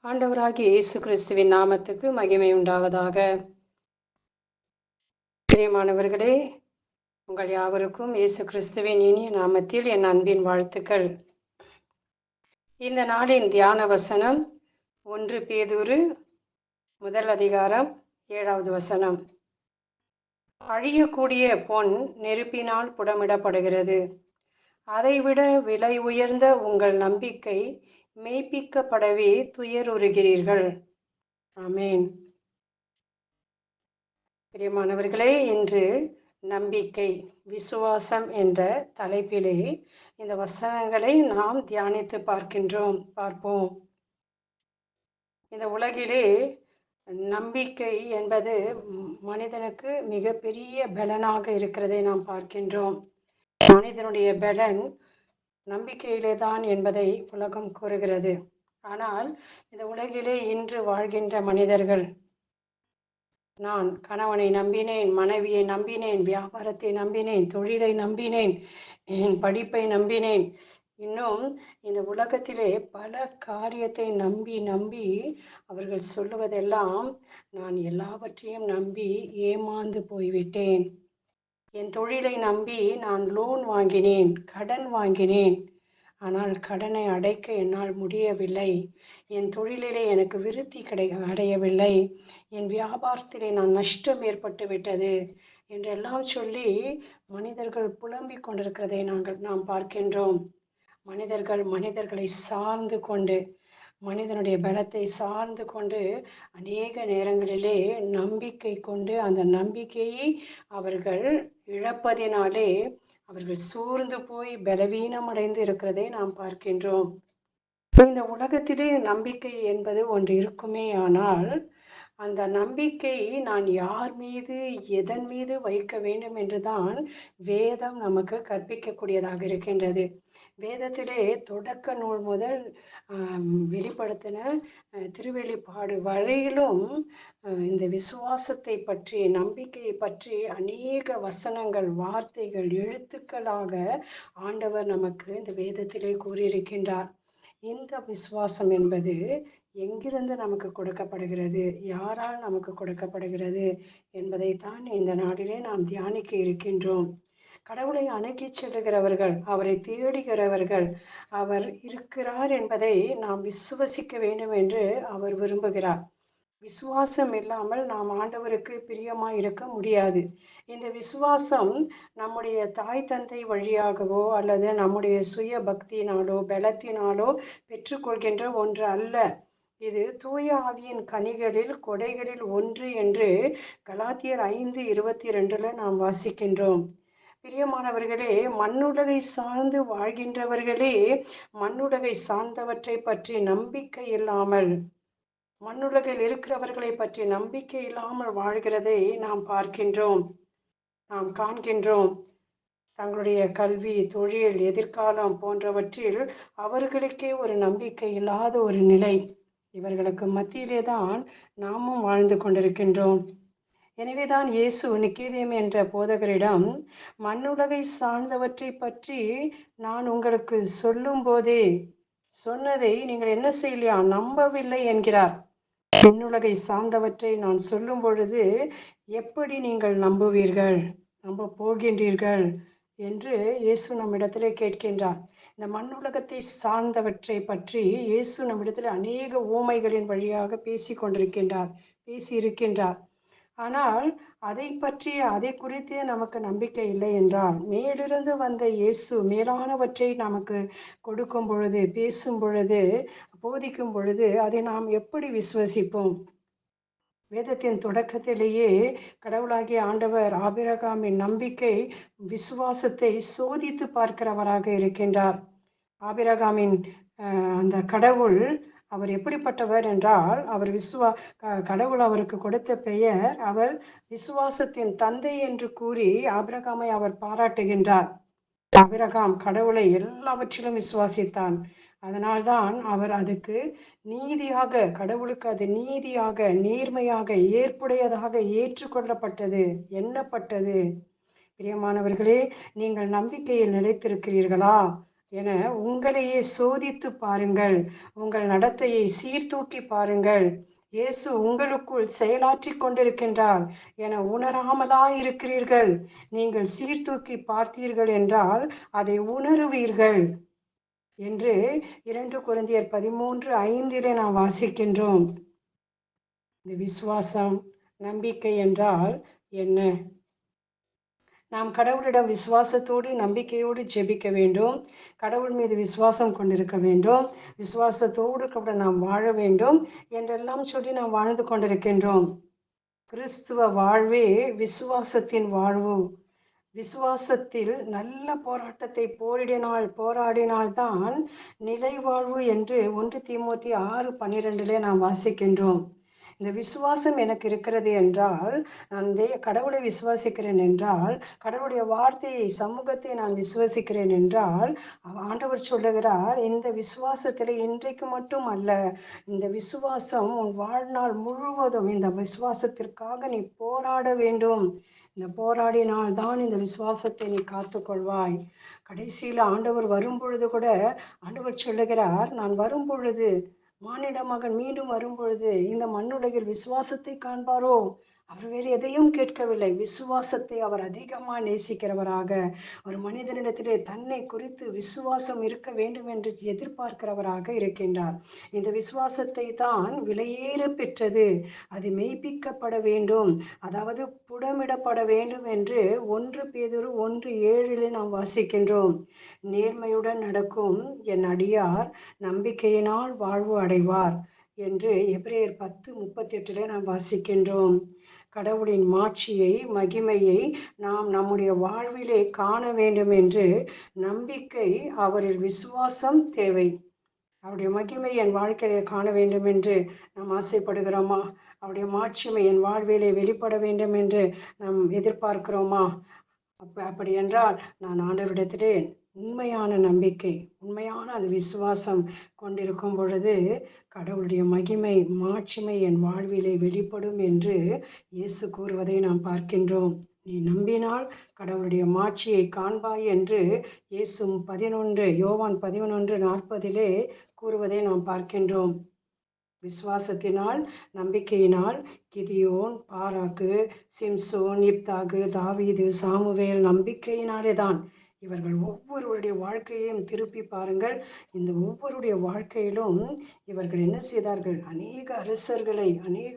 ஆண்டவராகிய இயேசு கிறிஸ்துவின் நாமத்துக்கு மகிமை உண்டாவதாக. பிரியமானவர்களே, உங்கள் யாவருக்கும் இயேசு கிறிஸ்துவின் இனிய நாமத்தில் என் அன்பின் வாழ்த்துக்கள். இந்த நாளின் தியான வசனம் 1 பேதுரு முதல் அதிகாரம் 7வது வசனம். அழியக்கூடிய பொன் நெருப்பினால் புடமிடப்படுகிறது. அதைவிட விலை உயர்ந்த உங்கள் நம்பிக்கை மெய்ப்பிக்கப்படவே துயருறுகிறீர்கள். ஆமென். பிரியமானவர்களே, இன்று நம்பிக்கை, விசுவாசம் என்ற தலைப்பிலே இந்த வசனங்களை நாம் தியானித்து பார்ப்போம். இந்த உலகிலே நம்பிக்கை என்பது மனிதனுக்கு மிகப்பெரிய பலனாக இருக்கிறதை நாம் பார்க்கின்றோம். மனிதனுடைய பலன் நம்பிக்கையிலே தான் என்பதை உலகம் கூறுகிறது. ஆனால் இந்த உலகிலே இன்று வாழ்கின்ற மனிதர்கள், நான் கணவனை நம்பினேன், மனைவியை நம்பினேன், வியாபாரத்தை நம்பினேன், தொழிலை நம்பினேன், என் படிப்பை நம்பினேன், இன்னும் இந்த உலகத்திலே பல காரியத்தை நம்பி அவர்கள் சொல்லுவதெல்லாம், நான் எல்லாவற்றையும் நம்பி ஏமாந்து போய்விட்டேன். என் தொழிலை நம்பி நான் லோன் வாங்கினேன், கடன் வாங்கினேன், ஆனால் கடனை அடைக்க என்னால் முடியவில்லை. என் தொழிலிலே எனக்கு விருத்தி அடையவில்லை. என் வியாபாரத்திலே நான் நஷ்டம் ஏற்பட்டு விட்டது என்றெல்லாம் சொல்லி மனிதர்கள் புலம்பிக் கொண்டிருக்கிறதை நாம் பார்க்கின்றோம். மனிதர்களை சார்ந்து கொண்டு, மனிதனுடைய பலத்தை சார்ந்து கொண்டு அநேக நேரங்களிலே நம்பிக்கை கொண்டு அந்த நம்பிக்கையை அவர்கள் இழப்பதினாலே அவர்கள் சோர்ந்து போய் பலவீனமடைந்து இருக்கிறதை நாம் பார்க்கின்றோம். இந்த உலகத்திலே நம்பிக்கை என்பது ஒன்று இருக்குமே, ஆனால் அந்த நம்பிக்கை நான் யார் மீது, எதன் மீது வைக்க வேண்டும் என்றுதான் வேதம் நமக்கு கற்பிக்கக்கூடியதாக இருக்கின்றது. வேதத்திலே தொடக்க நூல் முதல் வெளிப்படுத்தின திருவெளிப்பாடு வரையிலும் இந்த விசுவாசத்தை பற்றி, நம்பிக்கையை பற்றி அநேக வசனங்கள், வார்த்தைகள், எழுத்துக்களாக ஆண்டவர் நமக்கு இந்த வேதத்திலே கூறியிருக்கின்றார். இந்த விசுவாசம் என்பது எங்கிருந்து நமக்கு கொடுக்கப்படுகிறது, யாரால் நமக்கு கொடுக்கப்படுகிறது என்பதைத்தான் இந்த நாளிலே நாம் தியானிக்க இருக்கின்றோம். கடவுளை அணுகி செல்லுகிறவர்கள், அவரை தேடுகிறவர்கள், அவர் இருக்கிறார் என்பதை நாம் விசுவசிக்க வேண்டும் என்று அவர் விரும்புகிறார். விசுவாசம் இல்லாமல் நாம் ஆண்டவருக்கு பிரியமாய் இருக்க முடியாது. இந்த விசுவாசம் நம்முடைய தாய் தந்தை வழியாகவோ அல்லது நம்முடைய சுய பக்தியினாலோ பலத்தினாலோ பெற்றுக்கொள்கின்ற ஒன்று அல்ல. இது தூய ஆவியின் கனிகளில், கொடைகளில் ஒன்று என்று கலாத்தியர் 5:22 நாம் வாசிக்கின்றோம். பிரியமானவர்களே, மண்ணுலகை சார்ந்து வாழ்கின்றவர்களே மண்ணுலகை சார்ந்தவற்றை பற்றி நம்பிக்கை இல்லாமல், மண்ணுலகில் இருக்கிறவர்களை பற்றி நம்பிக்கை இல்லாமல் வாழ்கிறதை நாம் பார்க்கின்றோம், நாம் காண்கின்றோம். தங்களுடைய கல்வி, தொழில், எதிர்காலம் போன்றவற்றில் அவர்களுக்கே ஒரு நம்பிக்கை இல்லாத ஒரு நிலை. இவர்களுக்கு மத்தியிலே தான் நாமும் வாழ்ந்து கொண்டிருக்கின்றோம். எனவேதான் இயேசு நிக்கோதேம் என்ற போதகரிடம், மண்ணுலகை சார்ந்தவற்றை பற்றி நான் உங்களுக்கு சொல்லும் போதே சொன்னதை நீங்கள் என்ன செய்யலையா, நம்பவில்லை என்கிறார். மண்ணுலகை சார்ந்தவற்றை நான் சொல்லும் பொழுது எப்படி நீங்கள் நம்புவீர்கள், நம்ப போகின்றீர்கள் என்று இயேசு நம்மிடத்திலே கேட்கின்றார். இந்த மண்ணுலகத்தை சார்ந்தவற்றை பற்றி இயேசு நம்மிடத்தில் அநேக ஊமைகளின் வழியாக பேசியிருக்கின்றார். ஆனால் அதை குறித்தே நமக்கு நம்பிக்கை இல்லை என்றால், மேலிருந்து வந்த இயேசு மேலானவற்றை நமக்கு கொடுக்கும் பொழுது, பேசும் பொழுது, போதிக்கும் பொழுது அதை நாம் எப்படி விசுவசிப்போம்? வேதத்தின் தொடக்கத்திலேயே கடவுளாகிய ஆண்டவர் ஆபிரகாமின் நம்பிக்கை, விசுவாசத்தை சோதித்து பார்க்கிறவராக இருக்கின்றார். ஆபிரகாமின் அந்த கடவுள், அவர் எப்படிப்பட்டவர் என்றால், கடவுள் அவருக்கு கொடுத்த பெயர், அவர் விசுவாசத்தின் தந்தை என்று கூறி ஆபிரகாமை அவர் பாராட்டுகின்றார். ஆபிரகாம் கடவுளை எல்லாவற்றிலும் விசுவாசித்தான். அதனால்தான் அவர் அதுக்கு நீதியாக, கடவுளுக்கு அது நீதியாக, நேர்மையாக, ஏற்புடையதாக ஏற்றுக்கொள்ளப்பட்டது, எண்ணப்பட்டது. பிரியமானவர்களே, நீங்கள் நம்பிக்கையில் நிலைத்திருக்கிறீர்களா? என உங்களையே சோதித்து பாருங்கள். உங்கள் நடத்தையை சீர்தூக்கி பாருங்கள். இயேசு உங்களுக்குள் செயலாற்றிக் கொண்டிருக்கின்றார் என உணராமலா இருக்கிறீர்கள். நீங்கள் சீர்தூக்கி பார்த்தீர்கள் என்றால் அதை உணருவீர்கள் என்று 2 Corinthians 13:5 நாம் வாசிக்கின்றோம். இந்த விசுவாசம், நம்பிக்கை என்றால் என்ன? நாம் கடவுளிடம் விசுவாசத்தோடு நம்பிக்கையோடு ஜெபிக்க வேண்டும். கடவுள் மீது விசுவாசம் கொண்டிருக்க வேண்டும். விசுவாசத்தோடு கூட நாம் வாழ வேண்டும் என்றெல்லாம் சொல்லி நாம் வாழ்ந்து கொண்டிருக்கின்றோம். கிறிஸ்துவ வாழ்வே விசுவாசத்தின் வாழ்வு. விசுவாசத்தில் நல்ல போராட்டத்தை போராடினால்தான் நிலை வாழ்வு என்று 1 Timothy 6:12 நாம் வாசிக்கின்றோம். இந்த விசுவாசம் எனக்கு இருக்கிறது என்றால், நான் கடவுளை விசுவாசிக்கிறேன் என்றால், கடவுளுடைய வார்த்தையை, சமூகத்தை நான் விசுவாசிக்கிறேன் என்றால், ஆண்டவர் சொல்லுகிறார், இந்த விசுவாசத்தில் இன்றைக்கு மட்டும் அல்ல, இந்த விசுவாசம் உன் வாழ்நாள் முழுவதும் இந்த விசுவாசத்திற்காக நீ போராட வேண்டும். இந்த போராடினால்தான் இந்த விசுவாசத்தை நீ காத்துக்கொள்வாய். கடைசியில் ஆண்டவர் வரும்பொழுது கூட ஆண்டவர் சொல்லுகிறார், நான் வரும்பொழுது, மானிட மகன் மீண்டும் வரும்பொழுது இந்த மண்ணுலகில் விசுவாசத்தை காண்பாரோ? அவர் வேறு எதையும் கேட்கவில்லை. விசுவாசத்தை அவர் அதிகமாக நேசிக்கிறவராக, ஒரு மனிதனிடத்திலே தன்னை குறித்து விசுவாசம் இருக்க வேண்டும் என்று எதிர்பார்க்கிறவராக இருக்கின்றார். இந்த விசுவாசத்தை தான் விலையேற பெற்றது. அது மெய்ப்பிக்கப்பட வேண்டும், அதாவது புடமிடப்பட வேண்டும் என்று 1 பேதுரு 1:7 நாம் வாசிக்கின்றோம். நேர்மையுடன் நடக்கும் என் அடியார் நம்பிக்கையினால் வாழ்வு அடைவார் என்று எபிரேயர் 10:38 நாம் வாசிக்கின்றோம். கடவுளின் மாட்சியை, மகிமையை நாம் நம்முடைய வாழ்விலே காண வேண்டும் என்று நம்பிக்கை, அவரில் விசுவாசம் தேவை. அவருடைய மகிமை என் வாழ்க்கையை காண வேண்டும் என்று நாம் ஆசைப்படுகிறோமா? அவருடைய மாட்சிமை என் வாழ்விலே வெளிப்பட வேண்டும் என்று நாம் எதிர்பார்க்கிறோமா? அப்படி என்றால் நான் ஆண்டவரிடத்திலே உண்மையான நம்பிக்கை, உண்மையான அது விசுவாசம் கொண்டிருக்கும் பொழுது கடவுளுடைய மகிமை, மாட்சிமை என் வாழ்விலே வெளிப்படும் என்று இயேசு கூறுவதை நாம் பார்க்கின்றோம். நீ நம்பினால் கடவுளுடைய மாட்சியை காண்பாய் என்று இயேசு யோவான் 11:40 கூறுவதை நாம் பார்க்கின்றோம். விசுவாசத்தினால், நம்பிக்கையினால் கிதியோன், பாராக்கு, சிம்சோன், இப்தாகு, தாவீது, சாமுவேல் நம்பிக்கையினாலே தான். இவர்கள் ஒவ்வொருவருடைய வாழ்க்கையையும் திருப்பி பாருங்கள். இந்த ஒவ்வொருடைய வாழ்க்கையிலும் இவர்கள் என்ன செய்தார்கள்? அநேக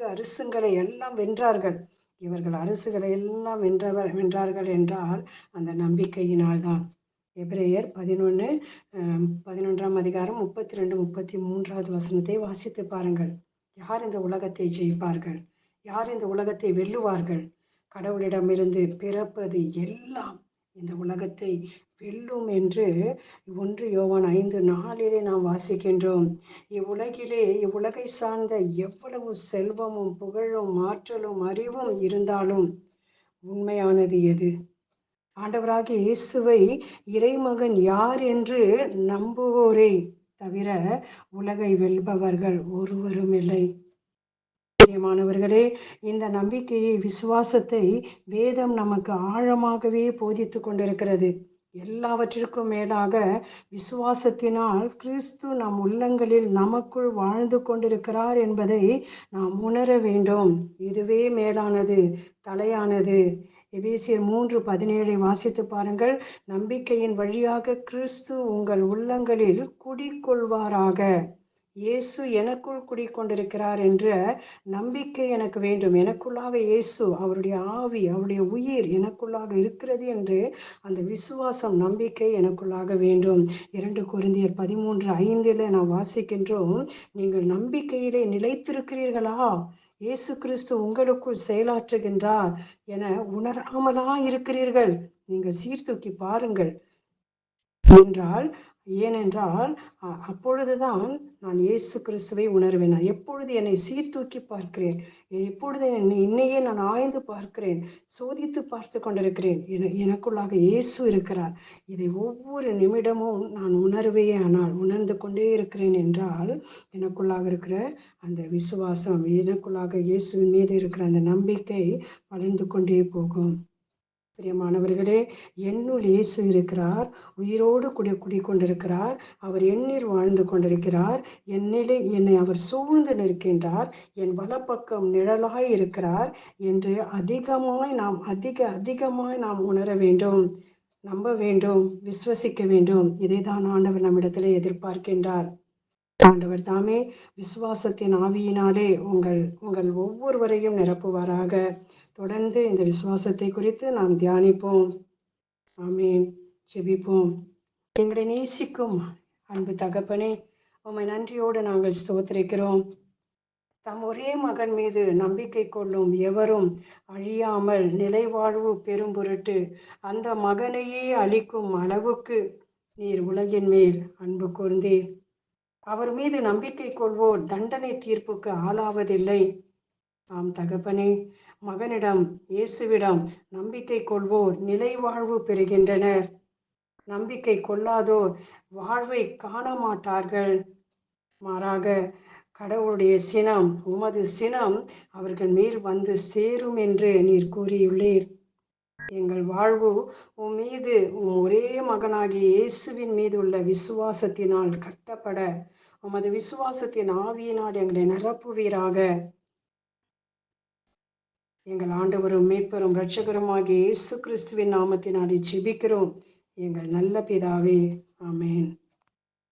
அரசுங்களை எல்லாம் வென்றார்கள். இவர்கள் அரசுகளை எல்லாம் வென்றார்கள் என்றால் அந்த நம்பிக்கையினால்தான். எபிரேயர் 11:32 வாசித்து பாருங்கள். யார் இந்த உலகத்தை ஜெயிப்பார்கள்? யார் இந்த உலகத்தை வெல்லுவார்கள்? கடவுளிடமிருந்து பிறப்பது எல்லாம் இந்த உலகத்தை வெல்லும் என்று 1 யோவான் 5:4 நாம் வாசிக்கின்றோம். இவ்வுலகை சார்ந்த எவ்வளவு செல்வமும், புகழும், ஆற்றலும், அறிவும் இருந்தாலும் உண்மையானது எது? ஆண்டவராகிய இயேசுவை இறைமகன் யார் என்று நம்புவோரே தவிர உலகை வெல்பவர்கள் ஒருவரும் இல்லை. பிரியமானவர்களே, இந்த நம்பிக்கையை, விசுவாசத்தை வேதம் நமக்கு ஆழமாகவே போதித்து கொண்டிருக்கிறது. எல்லாவற்றிற்கும் மேலாக விசுவாசத்தினால் கிறிஸ்து நம் உள்ளங்களில் நமக்குள் வாழ்ந்து கொண்டிருக்கிறார் என்பதை நாம் உணர வேண்டும். இதுவே மேலானது, தலையானது. எபேசியர் 3:17 வாசித்து பாருங்கள். நம்பிக்கையின் வழியாக கிறிஸ்து உங்கள் உள்ளங்களில் குடிகொள்வாராக. இயேசு எனக்குள் குடிக்கொண்டிருக்கிறார் என்ற நம்பிக்கை எனக்கு வேண்டும். எனக்குள்ளாக இயேசு, அவருடைய ஆவி, அவருடைய உயிர் எனக்குள்ளாக இருக்கிறது என்று அந்த விசுவாசம், நம்பிக்கை எனக்குள்ளாக வேண்டும். 2 Corinthians 13:5 நாம் வாசிக்கின்றோம். நீங்கள் நம்பிக்கையிலே நிலைத்திருக்கிறீர்களா? இயேசு கிறிஸ்து உங்களுக்குள் செயலாற்றுகின்றார் என உணராமலா இருக்கிறீர்கள்? நீங்கள் சீர்தூக்கி பாருங்கள் ஏனென்றால் அப்பொழுதுதான் நான் இயேசு கிறிஸ்துவை உணர்வேன். நான் எப்பொழுது என்னை சீர்தூக்கி பார்க்கிறேன், எப்பொழுது என்னையே நான் ஆய்ந்து பார்க்கிறேன், சோதித்து பார்த்து கொண்டிருக்கிறேன், எனக்குள்ளாக இயேசு இருக்கிறார். இதை ஒவ்வொரு நிமிடமும் நான் உணர்ந்து கொண்டே இருக்கிறேன் என்றால் எனக்குள்ளாக இருக்கிற அந்த விசுவாசம், எனக்குள்ளாக இயேசுவின் மீது இருக்கிற அந்த நம்பிக்கை வளர்ந்து கொண்டே போகும். பிரியமானவர்களே, என்னுள் இயேசு இருக்கிறார். உயிரோடு குடிக்கொண்டிருக்கிறார். அவர் என்னில் வாழ்ந்து கொண்டிருக்கிறார். என்னை அவர் சூழ்ந்து நிற்கின்றார். என் வலப்பக்கம் நிழலாய் இருக்கிறார் என்று அதிகமாய் நாம் உணர வேண்டும், நம்ப வேண்டும், விசுவசிக்க வேண்டும். இதைதான் ஆண்டவர் நம்மிடத்திலே எதிர்பார்க்கின்றார். ஆண்டவர் தாமே விசுவாசத்தின் ஆவியினாலே உங்கள் ஒவ்வொருவரையும் நிரப்புவாராக. தொடர்ந்து இந்த விசுவாசத்தை குறித்து நாம் தியானிப்போம். ஆமீன். ஜெபிப்போம். எங்களை நேசிக்கும் அன்பு தகப்பனே, உம்மை நன்றியோடு நாங்கள் ஸ்தோத்திரிக்கிறோம். தம் ஒரே மகன் மீது நம்பிக்கை கொள்ளும் எவரும் அழியாமல் நிலைவாழ்வு பெரும் பொருட்டு அந்த மகனையே அளிக்கும் அளவுக்கு நீர் உலகின் மேல் அன்பு கூர்ந்தீர். அவர் மீது நம்பிக்கை கொள்வோர் தண்டனை தீர்ப்புக்கு ஆளாவதில்லை. ஆம் தகப்பனே, மகனிடம் இயேசுவிடம் நம்பிக்கை கொள்வோர் நிலை வாழ்வு பெறுகின்றனர். நம்பிக்கை கொள்ளாதோர் வாழ்வை காண மாட்டார்கள். மாறாக கடவுளுடைய சினம், உமது சினம் அவர்கள் மேல் வந்து சேரும் என்று நீர் கூறியுள்ளீர். எங்கள் வாழ்வு உம் ஒரே மகனாகிய இயேசுவின் மீது உள்ள விசுவாசத்தினால் கட்டப்பட உமது விசுவாசத்தின் ஆவியினால் எங்களை நிரப்புவீராக. எங்கள் ஆண்டவரும் மீட்பரும் இரட்சகருமாகிய இயேசு கிறிஸ்துவின் நாமத்தினாலே ஜெபிக்கிறோம் எங்கள் நல்ல பிதாவே. ஆமென்.